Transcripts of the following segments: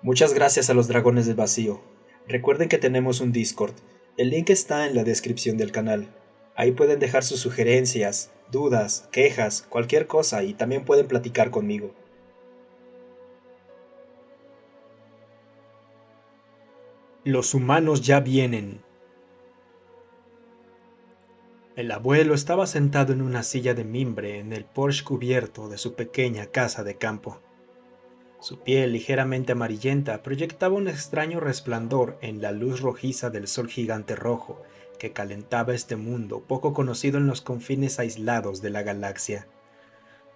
Muchas gracias a los Dragones del Vacío. Recuerden que tenemos un Discord. El link está en la descripción del canal. Ahí pueden dejar sus sugerencias, dudas, quejas, cualquier cosa y también pueden platicar conmigo. Los humanos ya vienen. El abuelo estaba sentado en una silla de mimbre en el porche cubierto de su pequeña casa de campo. Su piel ligeramente amarillenta proyectaba un extraño resplandor en la luz rojiza del sol gigante rojo que calentaba este mundo poco conocido en los confines aislados de la galaxia.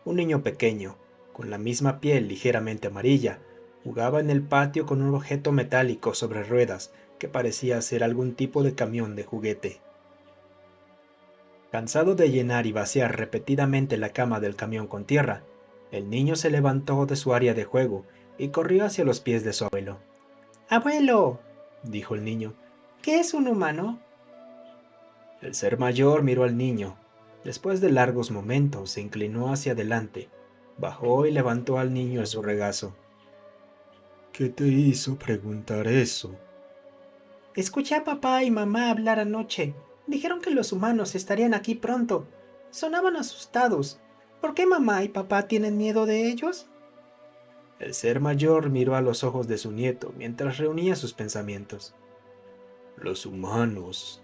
Un niño pequeño, con la misma piel ligeramente amarilla, jugaba en el patio con un objeto metálico sobre ruedas que parecía ser algún tipo de camión de juguete. Cansado de llenar y vaciar repetidamente la cama del camión con tierra, el niño se levantó de su área de juego y corrió hacia los pies de su abuelo. ¡Abuelo!, dijo el niño, ¿qué es un humano? El ser mayor miró al niño. Después de largos momentos se inclinó hacia adelante, bajó y levantó al niño en su regazo. ¿Qué te hizo preguntar eso? Escuché a papá y mamá hablar anoche. Dijeron que los humanos estarían aquí pronto. Sonaban asustados. ¿Por qué mamá y papá tienen miedo de ellos? El ser mayor miró a los ojos de su nieto mientras reunía sus pensamientos. Los humanos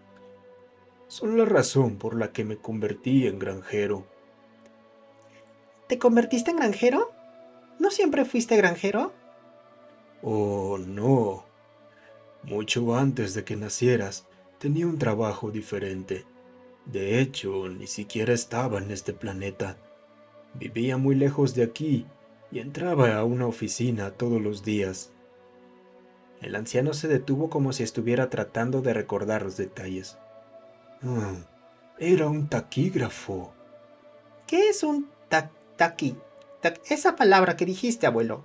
son la razón por la que me convertí en granjero. ¿Te convertiste en granjero? ¿No siempre fuiste granjero? Oh, no. Mucho antes de que nacieras, tenía un trabajo diferente. De hecho, ni siquiera estaba en este planeta. Vivía muy lejos de aquí y entraba a una oficina todos los días. El anciano se detuvo como si estuviera tratando de recordar los detalles. Ah, era un taquígrafo. ¿Qué es un taqui? Esa palabra que dijiste, abuelo.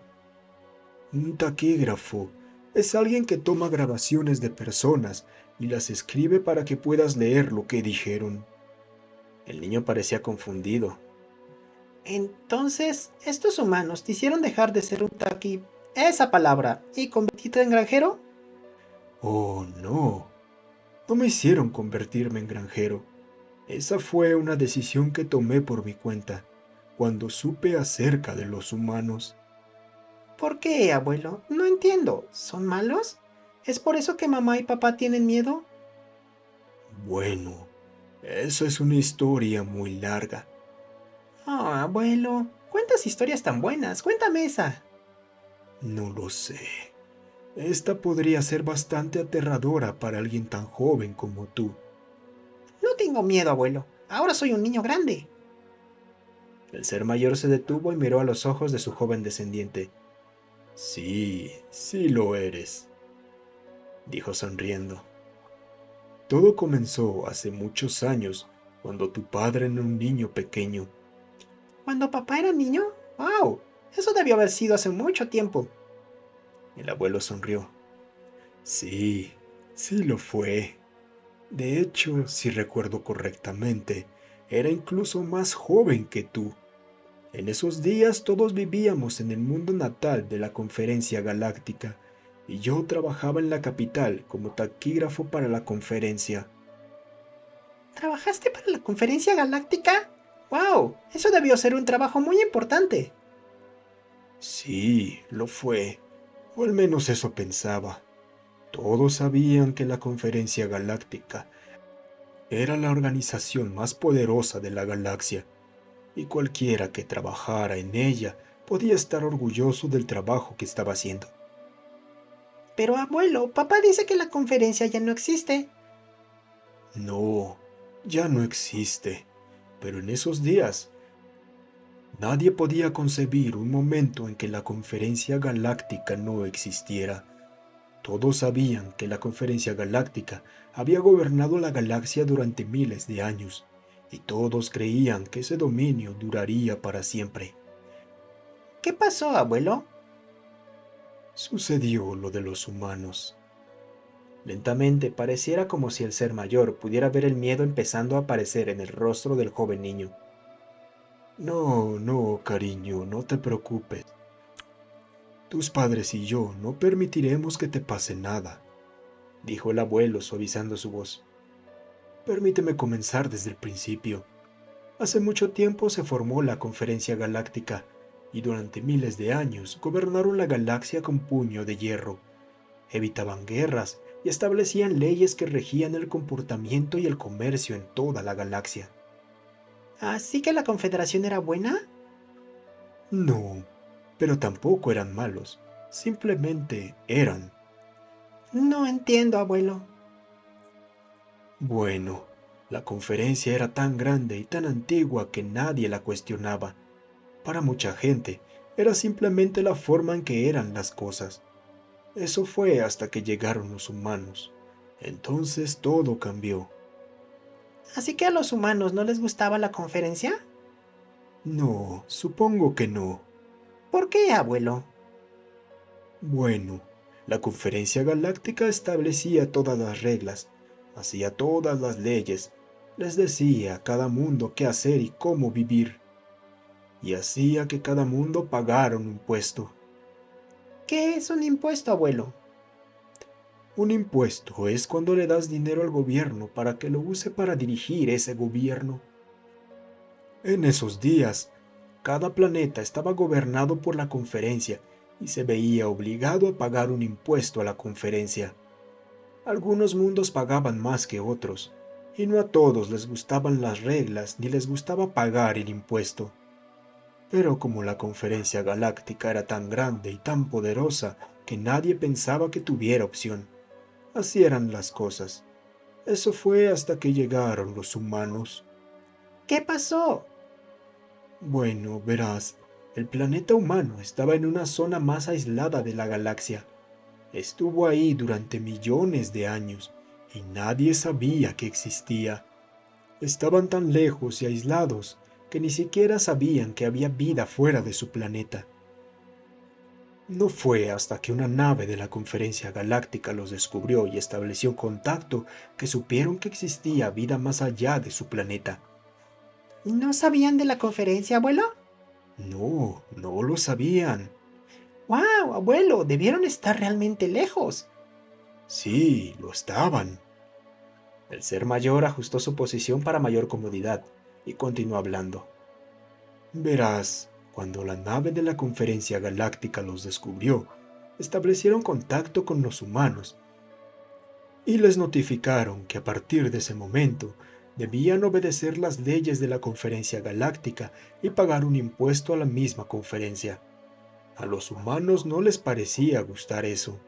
Un taquígrafo es alguien que toma grabaciones de personas y las escribe para que puedas leer lo que dijeron. El niño parecía confundido. Entonces, ¿estos humanos te hicieron dejar de ser un taqui, esa palabra, y convertirte en granjero? Oh, no. No me hicieron convertirme en granjero. Esa fue una decisión que tomé por mi cuenta, cuando supe acerca de los humanos. ¿Por qué, abuelo? No entiendo. ¿Son malos? ¿Es por eso que mamá y papá tienen miedo? Bueno, eso es una historia muy larga. Oh, abuelo, cuentas historias tan buenas. Cuéntame esa. No lo sé. Esta podría ser bastante aterradora para alguien tan joven como tú. No tengo miedo, abuelo. Ahora soy un niño grande. El ser mayor se detuvo y miró a los ojos de su joven descendiente. Sí, sí lo eres, Dijo sonriendo. todo comenzó hace muchos años, cuando tu padre era un niño pequeño. ¿Cuando papá era niño? ¡Wow! Eso debió haber sido hace mucho tiempo. El abuelo sonrió. Sí, sí lo fue. De hecho, si recuerdo correctamente, era incluso más joven que tú. En esos días todos vivíamos en el mundo natal de la Conferencia Galáctica, y yo trabajaba en la capital como taquígrafo para la conferencia. ¿Trabajaste para la conferencia galáctica? ¡Wow! Eso debió ser un trabajo muy importante. Sí, lo fue, o al menos eso pensaba. Todos sabían que la Conferencia Galáctica era la organización más poderosa de la galaxia, y cualquiera que trabajara en ella podía estar orgulloso del trabajo que estaba haciendo. Pero abuelo, papá dice que la conferencia ya no existe. No, ya no existe, pero en esos días nadie podía concebir un momento en que la Conferencia Galáctica no existiera. Todos sabían que la Conferencia Galáctica había gobernado la galaxia durante miles de años, y todos creían que ese dominio duraría para siempre. ¿Qué pasó, abuelo? Sucedió lo de los humanos. Lentamente, pareciera como si el ser mayor pudiera ver el miedo empezando a aparecer en el rostro del joven niño. No, no, cariño, no te preocupes. Tus padres y yo no permitiremos que te pase nada, dijo el abuelo suavizando su voz. Permíteme comenzar desde el principio. Hace mucho tiempo se formó la Conferencia Galáctica y durante miles de años gobernaron la galaxia con puño de hierro. Evitaban guerras y establecían leyes que regían el comportamiento y el comercio en toda la galaxia. ¿Así que la Confederación era buena? No, pero tampoco eran malos, simplemente eran. No entiendo, abuelo. Bueno, la conferencia era tan grande y tan antigua que nadie la cuestionaba. Para mucha gente, era simplemente la forma en que eran las cosas. Eso fue hasta que llegaron los humanos. Entonces todo cambió. ¿Así que a los humanos no les gustaba la conferencia? No, supongo que no. ¿Por qué, abuelo? Bueno, la Conferencia Galáctica establecía todas las reglas, hacía todas las leyes, les decía a cada mundo qué hacer y cómo vivir, y hacía que cada mundo pagara un impuesto. ¿Qué es un impuesto, abuelo? Un impuesto es cuando le das dinero al gobierno para que lo use para dirigir ese gobierno. En esos días, cada planeta estaba gobernado por la conferencia y se veía obligado a pagar un impuesto a la conferencia. Algunos mundos pagaban más que otros, y no a todos les gustaban las reglas ni les gustaba pagar el impuesto. Pero como la conferencia galáctica era tan grande y tan poderosa que nadie pensaba que tuviera opción, así eran las cosas. Eso fue hasta que llegaron los humanos. ¿Qué pasó? Bueno, verás, el planeta humano estaba en una zona más aislada de la galaxia. Estuvo ahí durante millones de años y nadie sabía que existía. Estaban tan lejos y aislados que ni siquiera sabían que había vida fuera de su planeta. No fue hasta que una nave de la Conferencia Galáctica los descubrió y estableció contacto que supieron que existía vida más allá de su planeta. ¿No sabían de la conferencia, abuelo? No, no lo sabían. ¡Wow, abuelo! Debieron estar realmente lejos. Sí, lo estaban. El ser mayor ajustó su posición para mayor comodidad y continuó hablando. Verás, cuando la nave de la Conferencia Galáctica los descubrió, establecieron contacto con los humanos y les notificaron que a partir de ese momento debían obedecer las leyes de la Conferencia Galáctica y pagar un impuesto a la misma conferencia. A los humanos no les parecía gustar eso,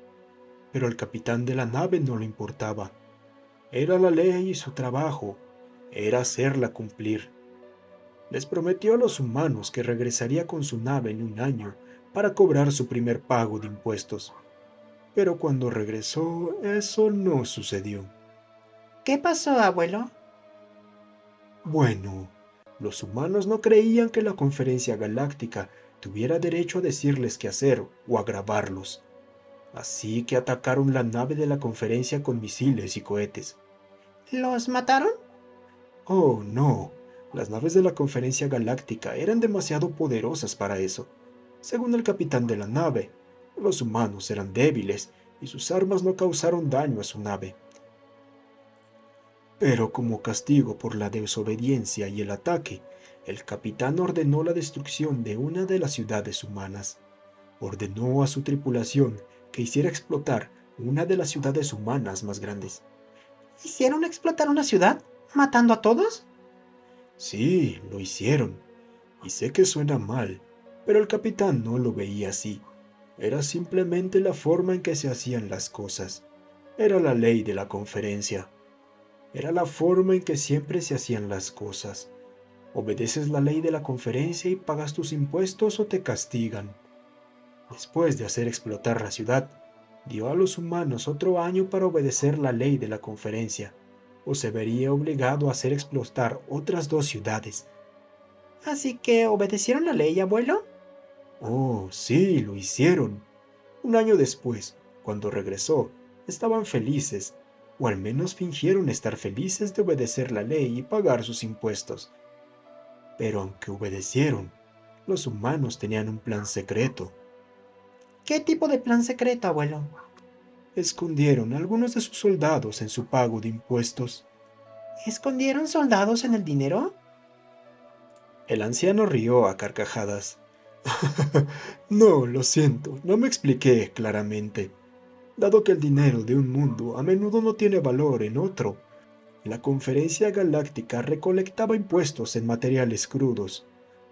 pero al capitán de la nave no le importaba. Era la ley y su trabajo era hacerla cumplir. Les prometió a los humanos que regresaría con su nave en un año para cobrar su primer pago de impuestos. Pero cuando regresó, eso no sucedió. ¿Qué pasó, abuelo? Bueno, los humanos no creían que la Conferencia Galáctica tuviera derecho a decirles qué hacer o a grabarlos. Así que atacaron la nave de la conferencia con misiles y cohetes. ¿Los mataron? Oh, no. Las naves de la Conferencia Galáctica eran demasiado poderosas para eso. Según el capitán de la nave, los humanos eran débiles y sus armas no causaron daño a su nave. Pero como castigo por la desobediencia y el ataque, el capitán ordenó la destrucción de una de las ciudades humanas. Ordenó a su tripulación que hiciera explotar una de las ciudades humanas más grandes. ¿Hicieron explotar una ciudad, matando a todos? Sí, lo hicieron. Y sé que suena mal, pero el capitán no lo veía así. Era simplemente la forma en que se hacían las cosas. Era la ley de la conferencia. Era la forma en que siempre se hacían las cosas. Obedeces la ley de la conferencia y pagas tus impuestos o te castigan. Después de hacer explotar la ciudad, dio a los humanos otro año para obedecer la ley de la conferencia, o se vería obligado a hacer explotar otras 2 ciudades. Así que obedecieron la ley, abuelo. Oh, sí, lo hicieron. Un año después, cuando regresó, estaban felices, o al menos fingieron estar felices de obedecer la ley y pagar sus impuestos. Pero aunque obedecieron, los humanos tenían un plan secreto. ¿Qué tipo de plan secreto, abuelo? Escondieron a algunos de sus soldados en su pago de impuestos. ¿Escondieron soldados en el dinero? El anciano rió a carcajadas. No, lo siento, no me expliqué claramente. Dado que el dinero de un mundo a menudo no tiene valor en otro, la Conferencia Galáctica recolectaba impuestos en materiales crudos,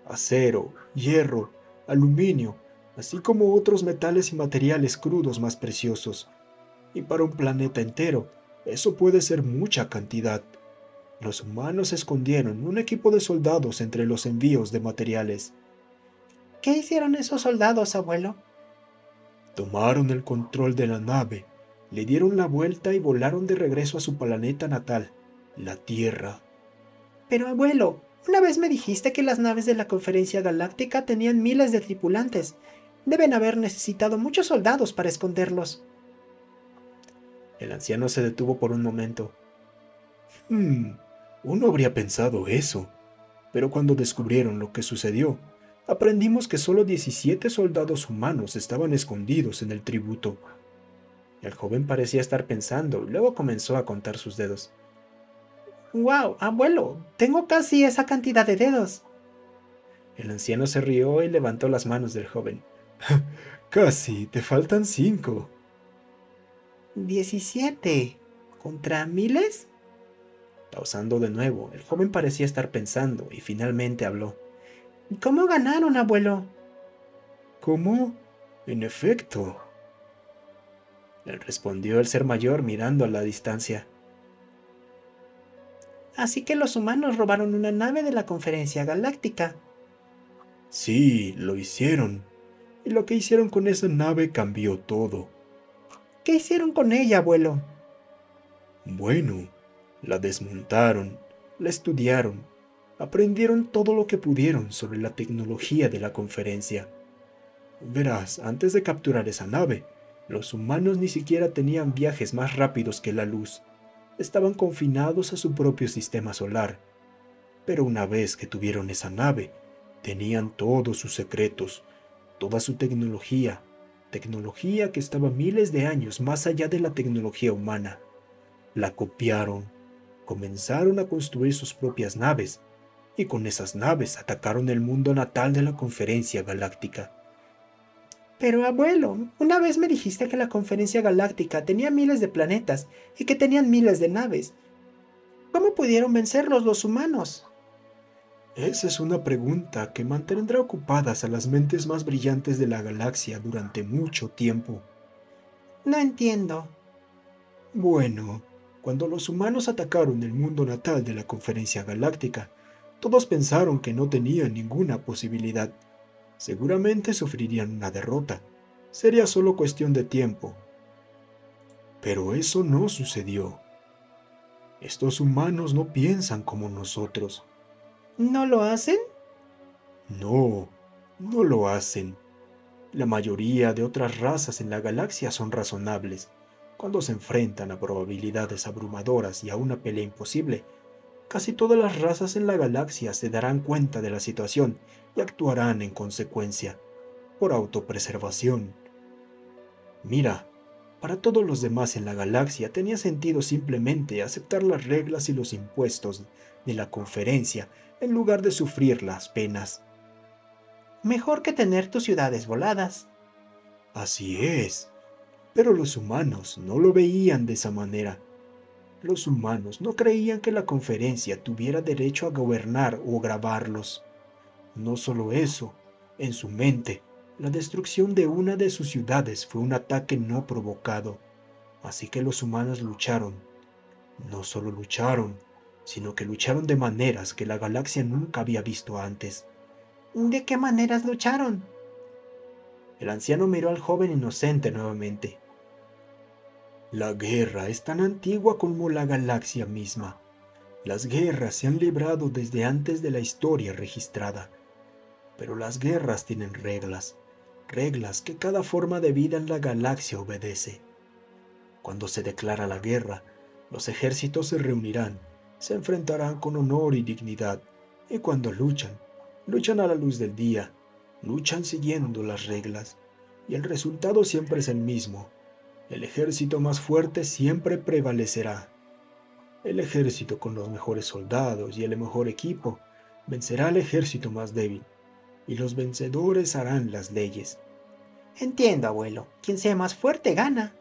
acero, hierro, aluminio, así como otros metales y materiales crudos más preciosos. Y para un planeta entero, eso puede ser mucha cantidad. Los humanos escondieron un equipo de soldados entre los envíos de materiales. ¿Qué hicieron esos soldados, abuelo? Tomaron el control de la nave, le dieron la vuelta y volaron de regreso a su planeta natal, la Tierra. Pero, abuelo, una vez me dijiste que las naves de la Conferencia Galáctica tenían miles de tripulantes. Deben haber necesitado muchos soldados para esconderlos. El anciano se detuvo por un momento. Uno habría pensado eso, pero cuando descubrieron lo que sucedió, aprendimos que solo 17 soldados humanos estaban escondidos en el tributo. El joven parecía estar pensando y luego comenzó a contar sus dedos. ¡Wow, abuelo! Tengo casi esa cantidad de dedos. El anciano se rió y levantó las manos del joven. Casi, te faltan 5. 17. ¿Contra miles? Pausando de nuevo, el joven parecía estar pensando y finalmente habló. ¿Cómo ganaron, abuelo? ¿Cómo? En efecto, le respondió el ser mayor mirando a la distancia. Así que los humanos robaron una nave de la Conferencia Galáctica. Sí, lo hicieron. Y lo que hicieron con esa nave cambió todo. ¿Qué hicieron con ella, abuelo? Bueno, la desmontaron, la estudiaron, aprendieron todo lo que pudieron sobre la tecnología de la conferencia. Verás, antes de capturar esa nave, los humanos ni siquiera tenían viajes más rápidos que la luz. Estaban confinados a su propio sistema solar. Pero una vez que tuvieron esa nave, tenían todos sus secretos, toda su tecnología que estaba miles de años más allá de la tecnología humana. La copiaron, comenzaron a construir sus propias naves, y con esas naves atacaron el mundo natal de la Conferencia Galáctica. Pero, abuelo, una vez me dijiste que la Conferencia Galáctica tenía miles de planetas y que tenían miles de naves. ¿Cómo pudieron vencerlos los humanos? Esa es una pregunta que mantendrá ocupadas a las mentes más brillantes de la galaxia durante mucho tiempo. No entiendo. Bueno, cuando los humanos atacaron el mundo natal de la Conferencia Galáctica, todos pensaron que no tenían ninguna posibilidad. Seguramente sufrirían una derrota. Sería solo cuestión de tiempo. Pero eso no sucedió. Estos humanos no piensan como nosotros. ¿No lo hacen? No, no lo hacen. La mayoría de otras razas en la galaxia son razonables. Cuando se enfrentan a probabilidades abrumadoras y a una pelea imposible, casi todas las razas en la galaxia se darán cuenta de la situación y actuarán en consecuencia, por autopreservación. Mira, para todos los demás en la galaxia tenía sentido simplemente aceptar las reglas y los impuestos de la conferencia en lugar de sufrir las penas. Mejor que tener tus ciudades voladas. Así es, pero los humanos no lo veían de esa manera. Los humanos no creían que la conferencia tuviera derecho a gobernar o grabarlos. No solo eso, en su mente, la destrucción de una de sus ciudades fue un ataque no provocado. Así que los humanos lucharon. No solo lucharon, sino que lucharon de maneras que la galaxia nunca había visto antes. ¿De qué maneras lucharon? El anciano miró al joven inocente nuevamente. La guerra es tan antigua como la galaxia misma. Las guerras se han librado desde antes de la historia registrada. Pero las guerras tienen reglas, reglas que cada forma de vida en la galaxia obedece. Cuando se declara la guerra, los ejércitos se reunirán, se enfrentarán con honor y dignidad, y cuando luchan, luchan a la luz del día, luchan siguiendo las reglas. y el resultado siempre es el mismo. El ejército más fuerte siempre prevalecerá. El ejército con los mejores soldados y el mejor equipo vencerá al ejército más débil, y los vencedores harán las leyes. Entiendo, abuelo. Quien sea más fuerte gana.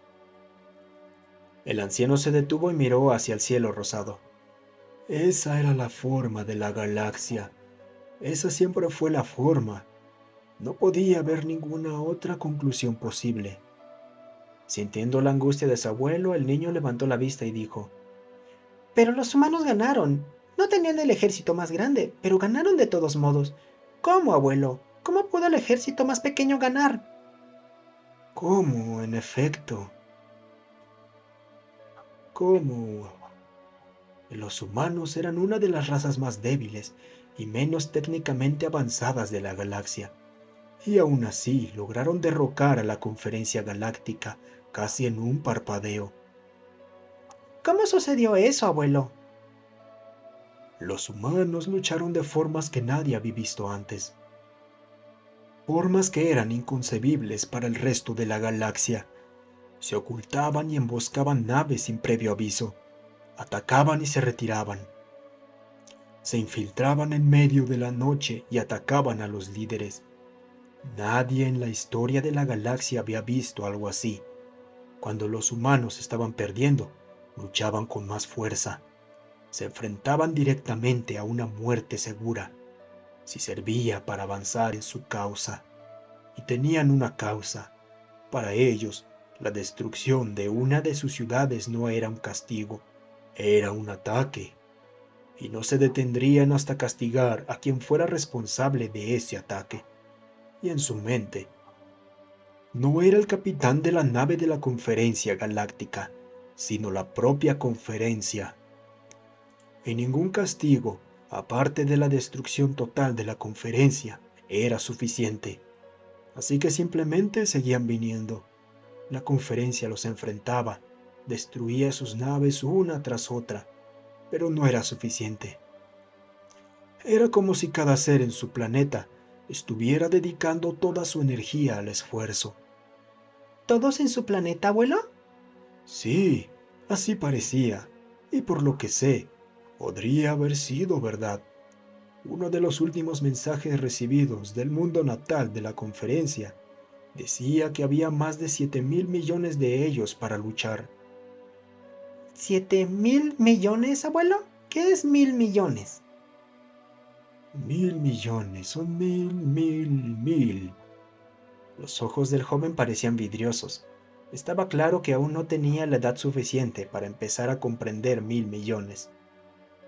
El anciano se detuvo y miró hacia el cielo rosado. Esa era la forma de la galaxia. Esa siempre fue la forma. No podía haber ninguna otra conclusión posible. Sintiendo la angustia de su abuelo, el niño levantó la vista y dijo: Pero los humanos ganaron. No tenían el ejército más grande, pero ganaron de todos modos. ¿Cómo, abuelo? ¿Cómo pudo el ejército más pequeño ganar? ¿Cómo, en efecto? ¿Cómo? Los humanos eran una de las razas más débiles y menos técnicamente avanzadas de la galaxia, y aún así lograron derrocar a la Conferencia Galáctica casi en un parpadeo. ¿Cómo sucedió eso, abuelo? Los humanos lucharon de formas que nadie había visto antes. Formas que eran inconcebibles para el resto de la galaxia. Se ocultaban y emboscaban naves sin previo aviso. Atacaban y se retiraban. Se infiltraban en medio de la noche y atacaban a los líderes. Nadie en la historia de la galaxia había visto algo así. Cuando los humanos estaban perdiendo, luchaban con más fuerza. Se enfrentaban directamente a una muerte segura, si servía para avanzar en su causa. Y tenían una causa. Para ellos, la destrucción de una de sus ciudades no era un castigo, era un ataque. Y no se detendrían hasta castigar a quien fuera responsable de ese ataque. Y en su mente, no era el capitán de la nave de la Conferencia Galáctica, sino la propia Conferencia. Y ningún castigo, aparte de la destrucción total de la Conferencia, era suficiente. Así que simplemente seguían viniendo. La Conferencia los enfrentaba, destruía sus naves una tras otra, pero no era suficiente. Era como si cada ser en su planeta estuviera dedicando toda su energía al esfuerzo. ¿Todos en su planeta, abuelo? Sí, así parecía, y por lo que sé, podría haber sido verdad. Uno de los últimos mensajes recibidos del mundo natal de la Conferencia decía que había más de 7.000 millones de ellos para luchar. ¿7.000 millones, abuelo? ¿Qué es 1.000 millones? 1.000 millones, son mil. Los ojos del joven parecían vidriosos. Estaba claro que aún no tenía la edad suficiente para empezar a comprender 1.000 millones.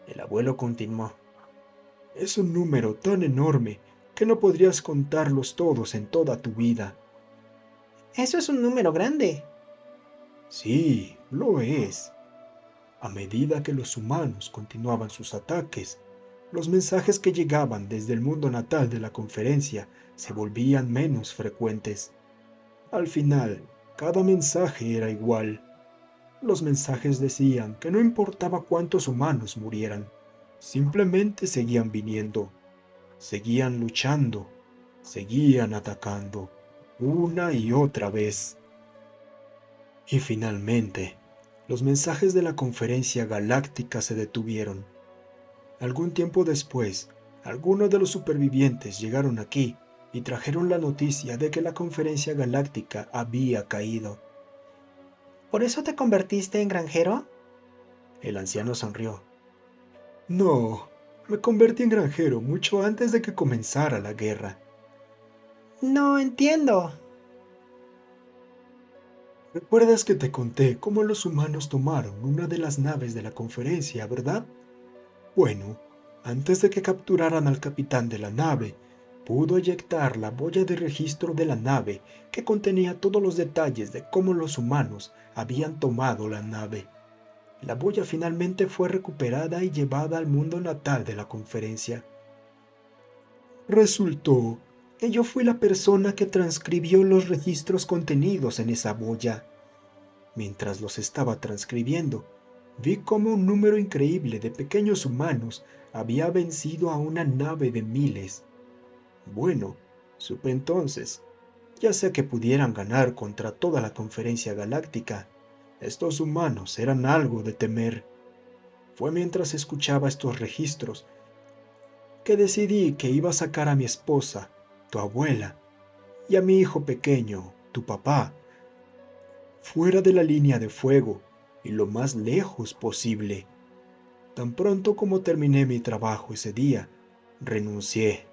El abuelo continuó: Es un número tan enorme que no podrías contarlos todos en toda tu vida. Eso es un número grande. Sí, lo es. A medida que los humanos continuaban sus ataques, los mensajes que llegaban desde el mundo natal de la Conferencia se volvían menos frecuentes. Al final, cada mensaje era igual. Los mensajes decían que no importaba cuántos humanos murieran, simplemente seguían viniendo, seguían luchando, seguían atacando, una y otra vez. Y finalmente, los mensajes de la Conferencia Galáctica se detuvieron. Algún tiempo después, algunos de los supervivientes llegaron aquí y trajeron la noticia de que la Conferencia Galáctica había caído. ¿Por eso te convertiste en granjero? El anciano sonrió. No, me convertí en granjero mucho antes de que comenzara la guerra. No entiendo. ¿Recuerdas que te conté cómo los humanos tomaron una de las naves de la Conferencia, verdad? Bueno, antes de que capturaran al capitán de la nave, pudo eyectar la boya de registro de la nave que contenía todos los detalles de cómo los humanos habían tomado la nave. La boya finalmente fue recuperada y llevada al mundo natal de la Conferencia. Resultó que yo fui la persona que transcribió los registros contenidos en esa boya. Mientras los estaba transcribiendo, vi cómo un número increíble de pequeños humanos había vencido a una nave de miles. Bueno, supe entonces ya sea que pudieran ganar contra toda la conferencia galáctica. Estos humanos eran algo de temer. Fue mientras escuchaba estos registros que decidí que iba a sacar a mi esposa, tu abuela, y a mi hijo pequeño, tu papá, fuera de la línea de fuego y lo más lejos posible. Tan pronto como terminé mi trabajo ese día, renuncié.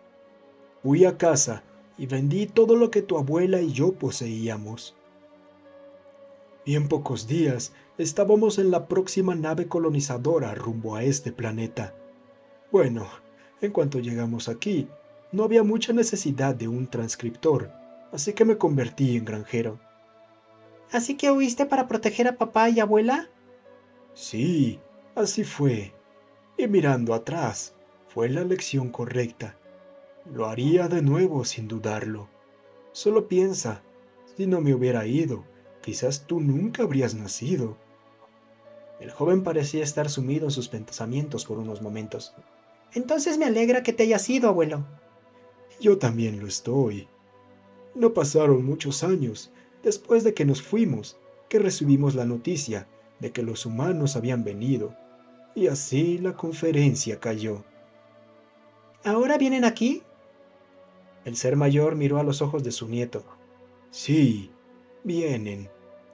Fui a casa y vendí todo lo que tu abuela y yo poseíamos. Y en pocos días estábamos en la próxima nave colonizadora rumbo a este planeta. Bueno, en cuanto llegamos aquí, no había mucha necesidad de un transcriptor, así que me convertí en granjero. ¿Así que huiste para proteger a papá y abuela? Sí, así fue. Y mirando atrás, fue la elección correcta. Lo haría de nuevo sin dudarlo. Solo piensa, si no me hubiera ido, quizás tú nunca habrías nacido. El joven parecía estar sumido en sus pensamientos por unos momentos. Entonces me alegra que te hayas ido, abuelo. Yo también lo estoy. No pasaron muchos años después de que nos fuimos, que recibimos la noticia de que los humanos habían venido, y así la conferencia cayó. ¿Ahora vienen aquí? El ser mayor miró a los ojos de su nieto. Sí, vienen.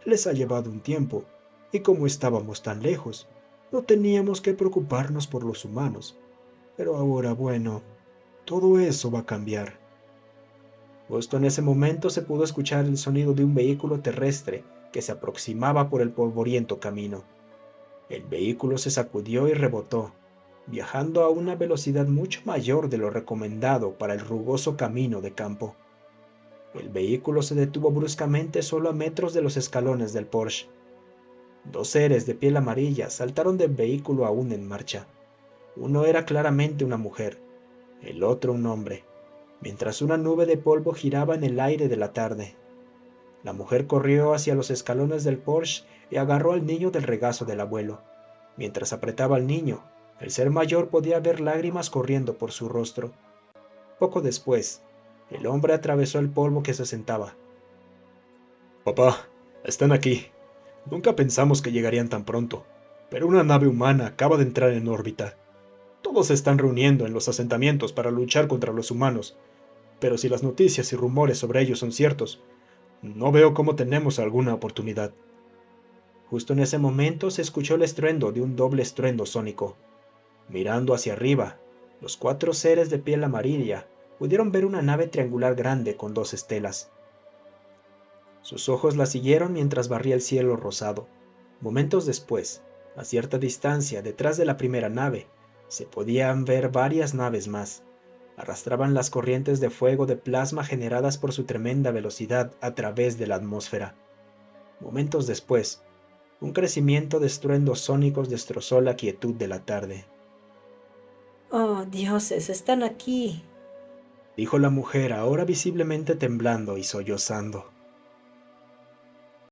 Les ha llevado un tiempo, y como estábamos tan lejos, no teníamos que preocuparnos por los humanos. Pero ahora, bueno, todo eso va a cambiar. Justo en ese momento se pudo escuchar el sonido de un vehículo terrestre que se aproximaba por el polvoriento camino. El vehículo se sacudió y rebotó, viajando a una velocidad mucho mayor de lo recomendado para el rugoso camino de campo. El vehículo se detuvo bruscamente solo a metros de los escalones del Porsche. Dos seres de piel amarilla saltaron del vehículo aún en marcha. Uno era claramente una mujer, el otro un hombre, mientras una nube de polvo giraba en el aire de la tarde. La mujer corrió hacia los escalones del Porsche y agarró al niño del regazo del abuelo. Mientras apretaba al niño, el ser mayor podía ver lágrimas corriendo por su rostro. Poco después, el hombre atravesó el polvo que se sentaba. Papá, están aquí. Nunca pensamos que llegarían tan pronto, pero una nave humana acaba de entrar en órbita. Todos se están reuniendo en los asentamientos para luchar contra los humanos, pero si las noticias y rumores sobre ellos son ciertos, no veo cómo tenemos alguna oportunidad. Justo en ese momento se escuchó el estruendo de un doble estruendo sónico. Mirando hacia arriba, los cuatro seres de piel amarilla pudieron ver una nave triangular grande con dos estelas. Sus ojos la siguieron mientras barría el cielo rosado. Momentos después, a cierta distancia detrás de la primera nave, se podían ver varias naves más. Arrastraban las corrientes de fuego de plasma generadas por su tremenda velocidad a través de la atmósfera. Momentos después, un crecimiento de estruendos sónicos destrozó la quietud de la tarde. Oh, dioses, están aquí. Dijo la mujer, ahora visiblemente temblando y sollozando.